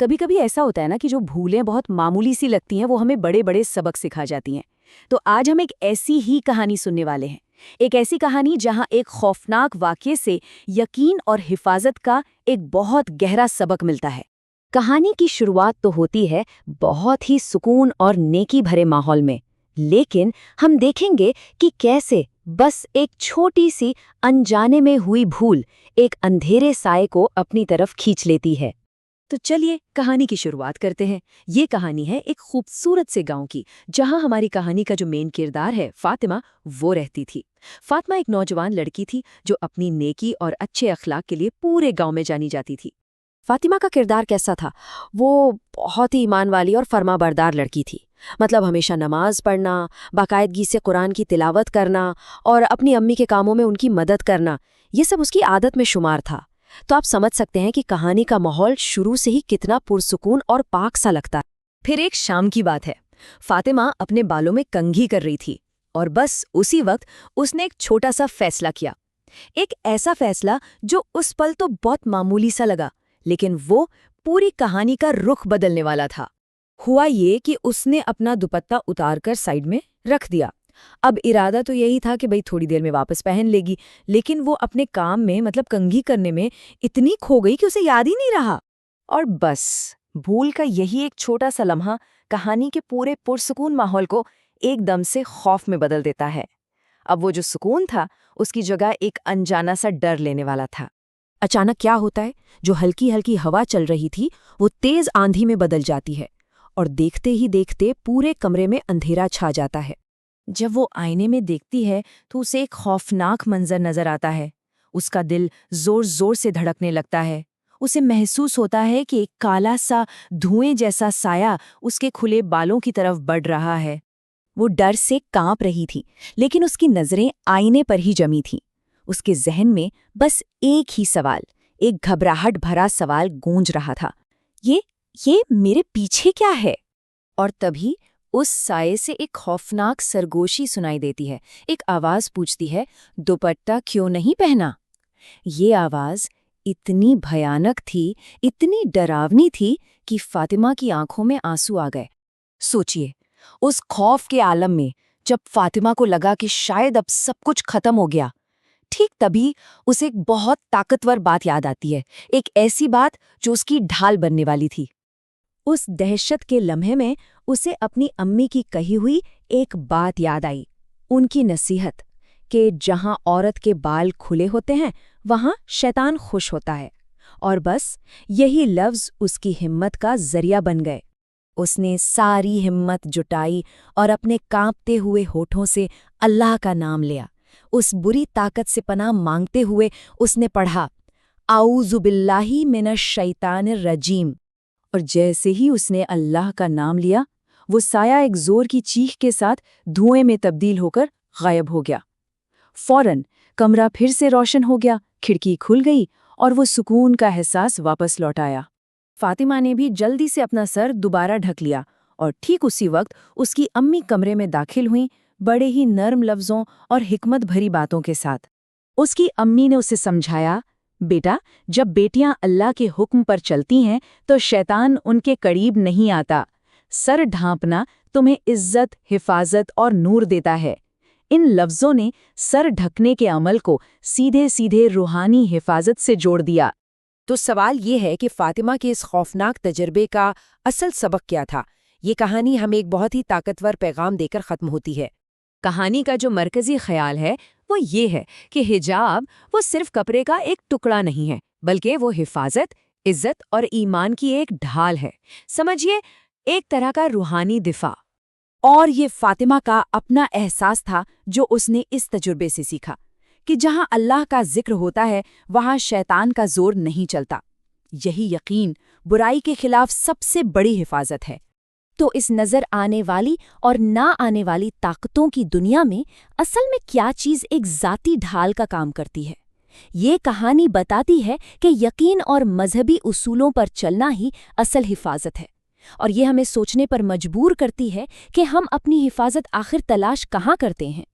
کبھی کبھی ایسا ہوتا ہے نا کہ جو بھولیں بہت معمولی سی لگتی ہیں وہ ہمیں بڑے بڑے سبق سکھا جاتی ہیں۔ تو آج ہم ایک ایسی ہی کہانی سننے والے ہیں، ایک ایسی کہانی جہاں ایک خوفناک واقعے سے یقین اور حفاظت کا ایک بہت گہرا سبق ملتا ہے۔ کہانی کی شروعات تو ہوتی ہے بہت ہی سکون اور نیکی بھرے ماحول میں، لیکن ہم دیکھیں گے کہ کیسے بس ایک چھوٹی سی انجانے میں ہوئی بھول ایک اندھیرے سائے کو اپنی طرف کھینچ لیتی ہے۔ تو چلیے کہانی کی شروعات کرتے ہیں۔ یہ کہانی ہے ایک خوبصورت سے گاؤں کی، جہاں ہماری کہانی کا جو مین کردار ہے فاطمہ، وہ رہتی تھی۔ فاطمہ ایک نوجوان لڑکی تھی جو اپنی نیکی اور اچھے اخلاق کے لیے پورے گاؤں میں جانی جاتی تھی۔ فاطمہ کا کردار کیسا تھا؟ وہ بہت ہی ایمان والی اور فرما بردار لڑکی تھی۔ مطلب ہمیشہ نماز پڑھنا، باقاعدگی سے قرآن کی تلاوت کرنا اور اپنی امی کے کاموں میں ان کی مدد کرنا، یہ سب اس کی عادت میں شمار تھا۔ تو آپ سمجھ سکتے ہیں کہ کہانی کا ماحول شروع سے ہی کتنا پرسکون اور پاک سا لگتا ہے۔ پھر ایک شام کی بات ہے، فاطمہ اپنے بالوں میں کنگھی کر رہی تھی اور بس اسی وقت اس نے ایک چھوٹا سا فیصلہ کیا۔ ایک ایسا فیصلہ جو اس پل تو بہت معمولی سا لگا، لیکن وہ پوری کہانی کا رخ بدلنے والا تھا۔ ہوا یہ کہ اس نے اپنا دوپٹہ اتار کر سائیڈ میں رکھ دیا۔ اب ارادہ تو یہی تھا کہ بھئی تھوڑی دیر میں واپس پہن لے گی، لیکن وہ اپنے کام میں مطلب کنگھی کرنے میں اتنی کھو گئی کہ اسے یاد ہی نہیں رہا۔ اور بس بھول کا یہی ایک چھوٹا سا لمحہ کہانی کے پورے پرسکون ماحول کو ایک دم سے خوف میں بدل دیتا ہے۔ اب وہ جو سکون تھا اس کی جگہ ایک انجانا سا ڈر لینے والا تھا۔ اچانک کیا ہوتا ہے، جو ہلکی ہلکی ہوا چل رہی تھی وہ تیز آندھی میں بدل جاتی ہے، اور دیکھتے ہی دیکھتے پورے کمرے میں اندھیرا چھا جاتا ہے۔ جب وہ آئینے میں دیکھتی ہے تو اسے ایک خوفناک منظر نظر آتا ہے۔ اس کا دل زور زور سے دھڑکنے لگتا ہے۔ اسے محسوس ہوتا ہے کہ ایک کالا سا دھوئیں جیسا سایہ اس کے کھلے بالوں کی طرف بڑھ رہا ہے۔ وہ ڈر سے کانپ رہی تھی، لیکن اس کی نظریں آئینے پر ہی جمی تھیں۔ اس کے ذہن میں بس ایک ہی سوال، ایک گھبراہٹ بھرا سوال گونج رہا تھا، یہ میرے پیچھے کیا ہے؟ اور تبھی اس سائے سے ایک خوفناک سرگوشی سنائی دیتی ہے۔ ایک آواز پوچھتی ہے، دوپٹہ کیوں نہیں پہنا؟ یہ آواز اتنی بھیانک تھی، اتنی ڈراونی تھی کہ فاطمہ کی آنکھوں میں آنسو آ گئے۔ سوچئے، اس خوف کے عالم میں جب فاطمہ کو لگا کہ شاید اب سب کچھ ختم ہو گیا، ٹھیک تبھی اسے ایک بہت طاقتور بات یاد آتی ہے، ایک ایسی بات جو اس کی ڈھال بننے والی تھی۔ اس دہشت کے لمحے میں اسے اپنی امی کی کہی ہوئی ایک بات یاد آئی، ان کی نصیحت کہ جہاں عورت کے بال کھلے ہوتے ہیں وہاں شیطان خوش ہوتا ہے، اور بس یہی لفظ اس کی ہمت کا ذریعہ بن گئے۔ اس نے ساری ہمت جٹائی اور اپنے کانپتے ہوئے ہونٹوں سے اللہ کا نام لیا۔ اس بری طاقت سے پناہ مانگتے ہوئے اس نے پڑھا، اعوذ باللہ من الشیطان الرجیم، اور جیسے ہی اس نے اللہ کا نام لیا، وہ سایہ ایک زور کی چیخ کے ساتھ دھوئیں میں تبدیل ہو کر غائب ہو گیا۔ فوراً کمرہ پھر سے روشن ہو گیا، کھڑکی کھل گئی اور وہ سکون کا احساس واپس لوٹ آیا۔ فاطمہ نے بھی جلدی سے اپنا سر دوبارہ ڈھک لیا، اور ٹھیک اسی وقت اس کی امی کمرے میں داخل ہوئیں، بڑے ہی نرم لفظوں اور حکمت بھری باتوں کے ساتھ۔ اس کی امی نے اسے سمجھایا، بیٹا، جب بیٹیاں اللہ کے حکم پر چلتی ہیں تو شیطان ان کے قریب نہیں آتا۔ سر ڈھانپنا تمہیں عزت، حفاظت اور نور دیتا ہے۔ ان لفظوں نے سر ڈھکنے کے عمل کو سیدھے سیدھے روحانی حفاظت سے جوڑ دیا۔ تو سوال یہ ہے کہ فاطمہ کے اس خوفناک تجربے کا اصل سبق کیا تھا؟ یہ کہانی ہمیں ایک بہت ہی طاقتور پیغام دے کر ختم ہوتی ہے۔ کہانی کا جو مرکزی خیال ہے وہ یہ ہے کہ حجاب وہ صرف کپڑے کا ایک ٹکڑا نہیں ہے، بلکہ وہ حفاظت، عزت اور ایمان کی ایک ڈھال ہے۔ سمجھیے، ایک طرح کا روحانی دفاع۔ اور یہ فاطمہ کا اپنا احساس تھا جو اس نے اس تجربے سے سیکھا کہ جہاں اللہ کا ذکر ہوتا ہے وہاں شیطان کا زور نہیں چلتا۔ یہی یقین برائی کے خلاف سب سے بڑی حفاظت ہے۔ تو اس نظر آنے والی اور نہ آنے والی طاقتوں کی دنیا میں اصل میں کیا چیز ایک ذاتی ڈھال کا کام کرتی ہے؟ یہ کہانی بتاتی ہے کہ یقین اور مذہبی اصولوں پر چلنا ہی اصل حفاظت ہے، اور یہ ہمیں سوچنے پر مجبور کرتی ہے کہ ہم اپنی حفاظت آخر تلاش کہاں کرتے ہیں۔